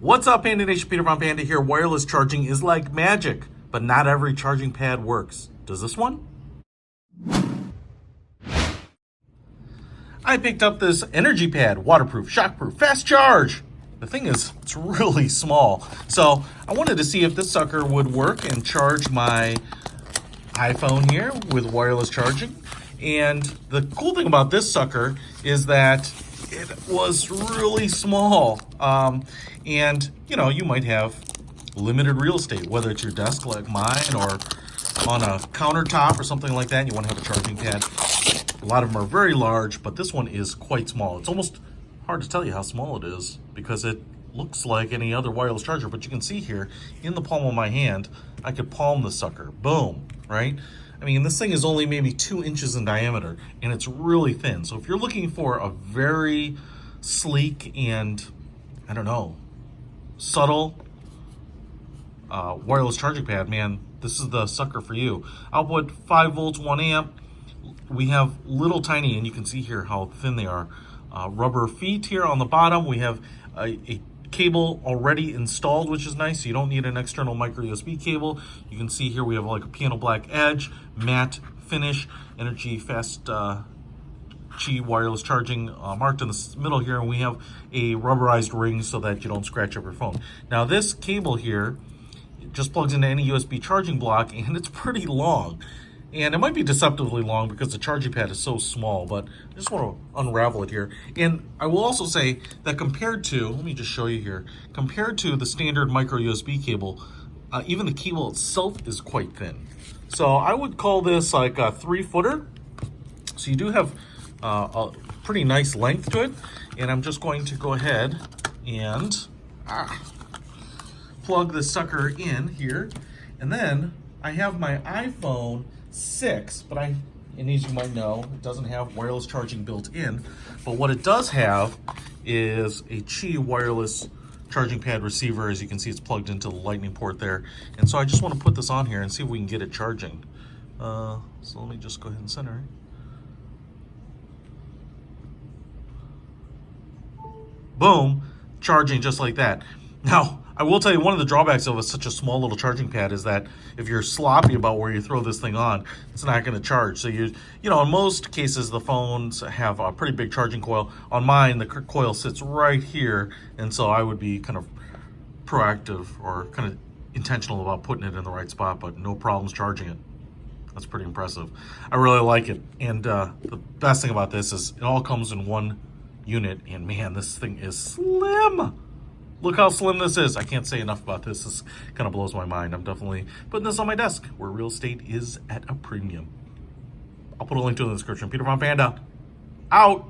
What's up, Panda Nation? Peter Von Panda here. Wireless charging is like magic, but not every charging pad works. Does this one? I picked up this EnergyPad, waterproof, shockproof, fast charge. The thing is, it's really small. So I wanted to see if this sucker would work and charge my iPhone here with wireless charging. And the cool thing about this sucker is that it was really small. And you know, you might have limited real estate, whether it's your desk like mine or on a countertop or something like that, and you want to have a charging pad. A lot of them are very large, but this one is quite small. It's almost hard to tell you how small it is because it looks like any other wireless charger, but you can see here in the palm of my hand, I could palm the sucker. Boom, right? I mean, this thing is only maybe 2 inches in diameter, and it's really thin. So if you're looking for a very sleek and, I don't know, subtle wireless charging pad, man, this is the sucker for you. Output 5 volts, 1 amp. We have little tiny, and you can see here how thin they are, rubber feet here on the bottom. We have a cable already installed, which is nice, so you don't need an external micro USB cable. You can see here we have like a piano black edge, matte finish, energy fast Qi wireless charging marked in the middle here, and we have a rubberized ring so that you don't scratch up your phone. Now this cable here, it just plugs into any USB charging block, and it's pretty long. And it might be deceptively long because the charging pad is so small, but I just want to unravel it here. And I will also say that compared to, let me just show you here, compared to the standard micro USB cable, even the cable itself is quite thin. So I would call this like a 3-footer. So you do have a pretty nice length to it. And I'm just going to go ahead and plug this sucker in here. And then I have my iPhone 6, but and as you might know, it doesn't have wireless charging built in. But what it does have is a Qi wireless charging pad receiver. As you can see, it's plugged into the lightning port there. And so I just want to put this on here and see if we can get it charging. So let me just go ahead and center it. Boom, charging just like that. Now, I will tell you, one of the drawbacks of such a small little charging pad is that if you're sloppy about where you throw this thing on, it's not going to charge. So you know, in most cases, the phones have a pretty big charging coil. On mine, the coil sits right here, and so I would be kind of proactive or kind of intentional about putting it in the right spot, but no problems charging it. That's pretty impressive. I really like it, and the best thing about this is it all comes in one unit, and man, this thing is slim. Look how slim this is. I can't say enough about this. This kind of blows my mind. I'm definitely putting this on my desk where real estate is at a premium. I'll put a link to it in the description. Peter Von Panda, out.